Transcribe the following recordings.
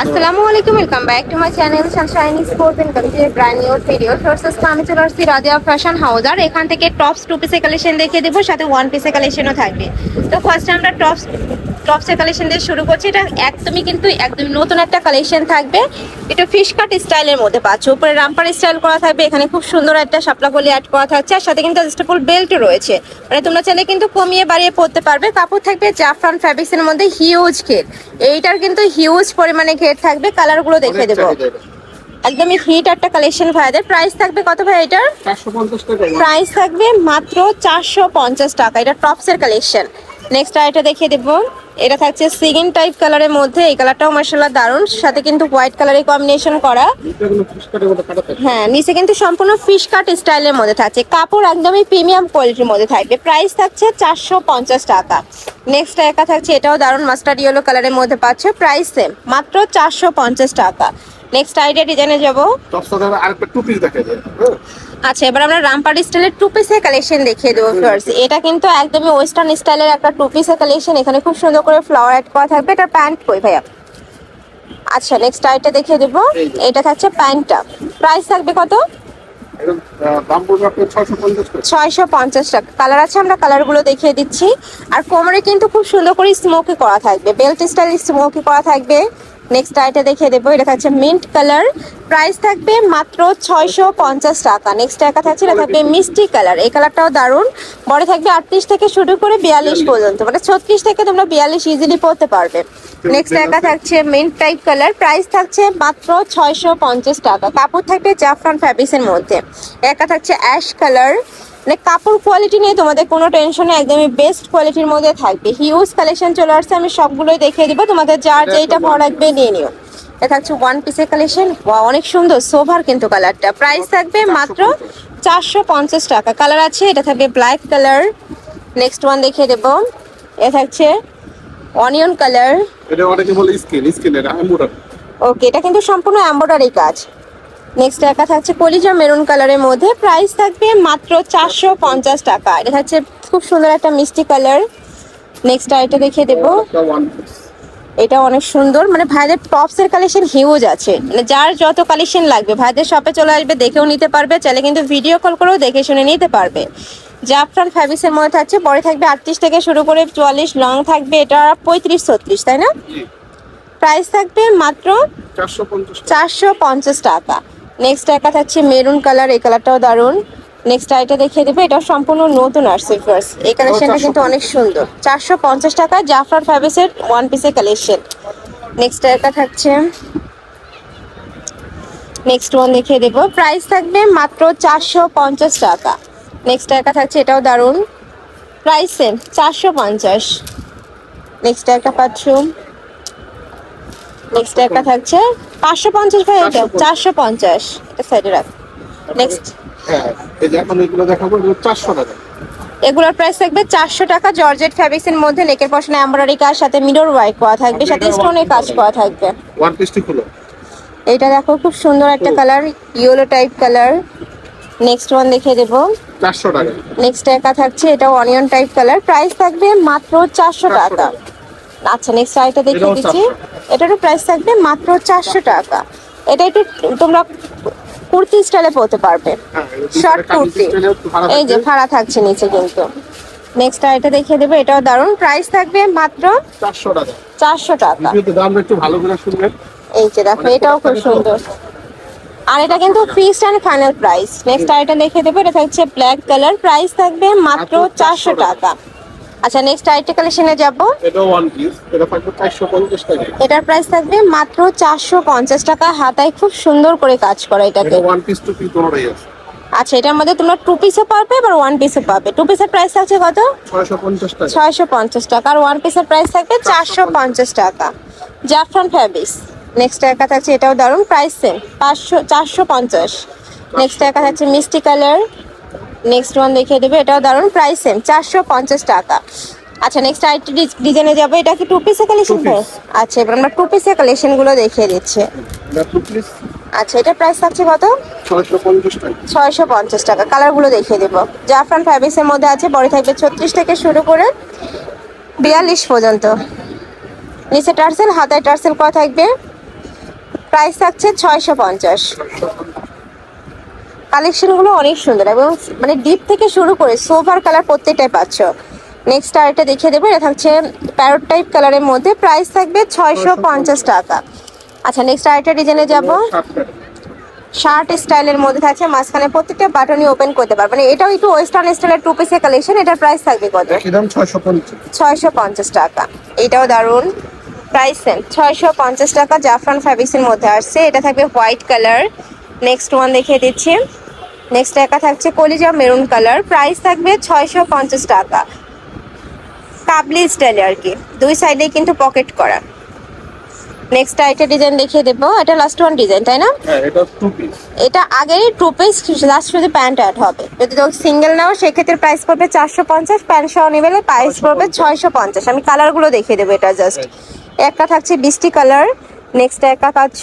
আসসালামু আলাইকুম, welcome back to my channel sunshine sports and culture brand new video sources. আমি চলে আসছি রাজিয়া ফ্যাশন হাউস, আর এখান থেকে টপস টু পিসের কালেকশন দেখিয়ে দেবো, সাথে ওয়ান পিসের কালেকশনও থাকবে। তো ফার্স্টে আমরা টপসের কালেকশন দিয়ে শুরু করছি। এটা একদমই নতুন একটা কালেকশন থাকবে। এটা ফিশ কাট স্টাইলের মধ্যে পাচ্ছ, উপরে রামপার স্টাইল করা থাকবে, এখানে খুব সুন্দর একটা শাপলা গলি অ্যাড করা থাকছে, আর সাথে কিন্তু অ্যাডজাস্টেবল বেল্ট রয়েছে। মানে তোমরা চাইলে কিন্তু কমিয়ে বাড়িয়ে পরতে পারবে। কাপড় থাকবে জাফরান ফ্যাব্রিক্সের মধ্যে, হিউজ ঘের। এইটার কিন্তু হিউজ পরিমাণে ঘের থাকবে। কালারগুলো দেখে দেবো, একদমই হিট একটা কালেকশন ভাইদের। প্রাইস থাকবে কত ভাই এটার? 450 টাকা। প্রাইস থাকবে মাত্র 450 টাকা। এটা টপসের কালেকশন। নেক্সট আইটা দেখিয়ে দেবো, এটা থাকছে সিগিন টাইপ কালারের মধ্যে। এই কালারটাও মাশাআল্লাহ দারুণ, সাথে কিন্তু হোয়াইট কালারের কম্বিনেশন করা। হ্যাঁ, নিচে কিন্তু সম্পূর্ণ ফিশ কাট স্টাইলের মধ্যে থাকছে। কাপড় একদমই প্রিমিয়াম কোয়ালিটির মধ্যে থাকবে। প্রাইস থাকছে 450 টাকা। নেক্সট একা থাকছে, এটাও দারুণ মাস্টার্ড ইয়েলো কালারের মধ্যে পাচ্ছে। প্রাইস সেম, মাত্র 450 টাকা। নেক্সট আইডিয়া ডিজাইনে যাবো। আরেকটা টু পিস দেখা যায়। আচ্ছা, এবার আমরা রামপার স্টাইলের টু পিসের কালেকশন দেখিয়ে দেবো ফার্স্ট। এটা কিন্তু একদমই ওয়েস্টার্ন স্টাইলের একটা টু পিসের কালেকশন। এখানে খুব সুন্দর করে ফ্লাওয়ার অ্যাড করা থাকবে। এটা প্যান্ট কই ভাইয়া? আচ্ছা, নেক্সট আইটা দেখিয়ে দেবো। এটা থাকছে প্যান্টটা। প্রাইস থাকবে কত? দাম পড়বে আপনার 650 টাকা। 650 টাকা। কালার আছে, আমরা কালারগুলো দেখিয়ে দিচ্ছি। আর কোমরে কিন্তু খুব সুন্দর করে স্মোকি করা থাকবে, বেল্ট স্টাইল স্মোকি করা থাকবে। নেক্সট আইটা দেখিয়ে দেবো, এটা থাকছে মিন্ট কালার। প্রাইস থাকবে মাত্র 650 টাকা। নেক্সট একা থাকছে, এটা থাকবে মিষ্টি কালার। এই কালারটাও দারুণ। বড় থাকবে 38 থেকে শুরু করে 42 পর্যন্ত, মানে 36 থেকে তোমরা 42 ইজিলি পরতে পারবে। নেক্সট একা থাকছে মিন্ট টাইপ কালার। প্রাইস থাকছে মাত্র 650 টাকা। কাপড় থাকবে জাফরান ফ্যাব্রিক্সের মধ্যে। একা থাকছে অ্যাশ কালার। মানে কাপড় কোয়ালিটি নিয়ে তোমাদের কোনো টেনশন নেই, একদমই বেস্ট কোয়ালিটির মধ্যে থাকবে। হিউজ কালেকশন চলে আসছে, আমি সবগুলোই দেখিয়ে দিব। তোমাদের যার যেইটা ভালো লাগবে নিয়ে নিও। এটা থাকছে ওয়ান পিসের কালেকশন। অনেক সুন্দর সোভার কিন্তু কালারটা। প্রাইস থাকবে মাত্র 450 টাকা। কালার আছে, এটা থাকবে ব্ল্যাক কালার। নেক্সট ওয়ান দেখিয়ে দেবো, এটা থাকছে অনিয়ন কালার। এটা অনেকে বলে স্কিন এটা এমব্রয়ডারি। ওকে, এটা কিন্তু সম্পূর্ণ এমব্রয়ডারি কাজ। নেক্সট একা থাকছে কলিজা মেরুন কালারের মধ্যে। প্রাইস থাকবে মাত্র 450 টাকা। এটা থাকছে খুব সুন্দর একটা মিষ্টি কালার। নেক্সট আইটা দেখিয়ে দেবো, এটা অনেক সুন্দর। মানে ভাইদের টপসের কালেকশন হিউজ আছে, মানে যার যত কালেকশন লাগবে ভাইদের শপে চলে আসবে, দেখেও নিতে পারবে। চাইলে কিন্তু ভিডিও কল করেও দেখে শুনে নিতে পারবে। জাফরান ফ্যাব্রিক্সের মধ্যে থাকছে, বড় থাকবে 38 থেকে শুরু করে 44, লং থাকবে এটা 35-36, তাই না? প্রাইস থাকবে মাত্র 450 টাকা। নেক্সট একা থাকছে মেরুন কালার। এই কালারটাও দারুণ। নেক্সট আইটা দেখিয়ে দেবো, এটা সম্পূর্ণ নতুন আসছে ফার্স্ট। এই কালেকশনটা কিন্তু অনেক সুন্দর। 450 টাকা জাফরান ফ্যাব্রিক্সের ওয়ান পিসের কালেকশন। নেক্সট একা থাকছে, নেক্সট ওয়ান দেখিয়ে দেবো। প্রাইস থাকবে মাত্র 450 টাকা। নেক্সট একা থাকছে, এটাও দারুণ। Price same, 450। নেক্সট একা পাচ্ছ। নেক্সট একটা থাকছে 550 ভাই, এটা 450। এটা সাইডে রাখ। নেক্সট, হ্যাঁ, এই যে এখন এগুলো দেখাবো, এগুলো 400 টাকা। এগুলোর প্রাইস থাকবে 400 টাকা। জর্জেট ফ্যাব্রিক্স এর মধ্যে, নেকের পশনে এমব্রয়ডারি কাজ, সাথে মিরর ওয়ার্ক করা থাকবে, সাথে স্টোনের কাজ করা থাকবে। ওয়ান পিসটি খুলো। এটা দেখো, খুব সুন্দর একটা colour, yellow type colour. Next one দেখিয়ে দেবো, 400 টাকা। নেক্সট একা থাকছে, এটা অনিয়ন টাইপ কালার। প্রাইস থাকবে মাত্র 400 টাকা। আচ্ছা, নেক্সট আইটা দেখিয়ে দিচ্ছি। এটারও প্রাইস থাকবে মাত্র 400 টাকা। এটা একটু তোমরা কুর্তি স্টাইলে পরতে পারবে, শর্ট কুর্তি। এই যে ফাড়া থাকছে নিচে কিন্তু। নেক্সট আইটা দেখিয়ে দেবো, এটাও দারুণ। প্রাইস থাকবে মাত্র 400 টাকা। 400 টাকা। ভিডিওতে দামটা একটু ভালো করে শুনবেন। এই যে দেখো, এটাও খুব সুন্দর। আর এটা কিন্তু fixed and final price. Next আইটা দেখিয়ে দেবো, এটা থাকছে ব্ল্যাক কালার। প্রাইস থাকবে মাত্র 400 টাকা। আচ্ছা, নেক্সট আইটা কালেকশনে যাব। এটা ওয়ান পিস, এটা থাকবে 450 টাকা। এটার প্রাইস থাকবে মাত্র 450 টাকা। হাতায় খুব সুন্দর করে কাজ করা এটাতে। এটা ওয়ান পিস টু পিস দুটোই আছে। আচ্ছা, এটার মধ্যে তোমরা টু পিসও পাবে, আবার ওয়ান পিসও পাবে। টু পিসের প্রাইস থাকছে কত? 650 টাকা। 650 টাকা। আর ওয়ান পিসের প্রাইস থাকবে 450 টাকা। জাফরান ফ্যাব্রিক্স। নেক্সট একা থাকছে, এটাও দারুণ। Price same, 450। নেক্সট একা থাকছে মিষ্টি কালার। নেক্সট ওয়ান দেখিয়ে দেবে, এটাও দারুণ। প্রাইস সেম, 450 টাকা। আচ্ছা, নেক্সট আইটি ডিজাইনে যাবো। এটা কি টু পিসের কালেকশন? আচ্ছা, এবার আমরা টু পিসের কালেকশন গুলো দেখিয়ে দিচ্ছি। এটা টু পিস। আচ্ছা, এটা প্রাইস থাকছে কত? 650 টাকা। 650 টাকা। কালারগুলো দেখিয়ে দেবো। জাফরান ফ্যাব্রিক্সের মধ্যে আছে, বড় থাকবে 36 থেকে শুরু করে 42 পর্যন্ত। নিচে টার্সেল, হাতায় টার্সেল করা থাকবে। প্রাইস থাকছে 650। কালেকশনগুলো অনেক সুন্দর এবং মানে ডিপ থেকে শুরু করে সোভার কালার প্রত্যেকটাই পাচ্ছ। নেক্সট আরেকটা দেখিয়ে দেবো, এটা থাকছে প্যারট টাইপ কালারের মধ্যে, প্রাইস থাকবে 650 টাকা। আচ্ছা নেক্সট আরেকটা ডিজাইনে যাব, শার্ট স্টাইলের মধ্যে থাকছে, মাঝখানে প্রত্যেকটা বাটনই ওপেন করতে পারবে, মানে এটাও একটু ওয়েস্টার্ন স্টাইলের টু পিসের কালেকশন। এটার প্রাইস থাকবে কত? একদম 650। 650 টাকা। এটাও দারুন, প্রাইস সেম 650 টাকা। জাফরান ফ্যাব্রিক্সের মধ্যে আসছে, এটা থাকবে হোয়াইট কালার। নেক্সট ওয়ান দেখিয়ে দিচ্ছি, নেক্সট একা থাকছে কলিজা মেরুন কালার, প্রাইস থাকবে 650 টাকা। কাবলি স্টাইলে আর কি, দুই সাইডে কিন্তু পকেট করা। নেক্সট আরেকটা ডিজাইন দেখিয়ে দেবো, এটা লাস্ট ওয়ান ডিজাইন তাই না? হ্যাঁ, এটা টু পিস। এটা আগেরই টু পিস, লাস্ট শুধু প্যান্ট অ্যাড হবে। যদি তুমি সিঙ্গেল নাও সেক্ষেত্রে প্রাইস পড়বে 450, প্যান্ট সহ নিবে প্রাইস পড়বে 650। আমি কালারগুলো দেখিয়ে দেবো, এটা জাস্ট একটা থাকছে বৃষ্টি কালার, নেক্সট একটা পাচ্ছ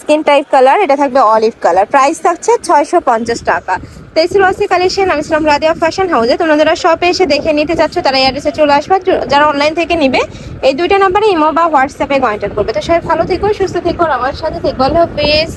স্কিন টাইপ কালার, এটা থাকবে অলিভ কালার, প্রাইস থাকছে 650 টাকা। তো এই ছিল আজকে কালেকশন। আমি ছিলাম রাদিয়া ফ্যাশন হাউসে। তোমরা যারা শপে এসে দেখে নিতে চাচ্ছ তারা এই অ্যাড্রেসে চলে আসবে, যারা অনলাইন থেকে নিবে এই দুইটা নাম্বারে ইমো বা হোয়াটসঅ্যাপে কন্ট্যাক্ট করবে। তো সবাই ভালো থেকো, সুস্থ থেকো, আর আমার সাথে থেকো। আল্লাহ হাফেজ।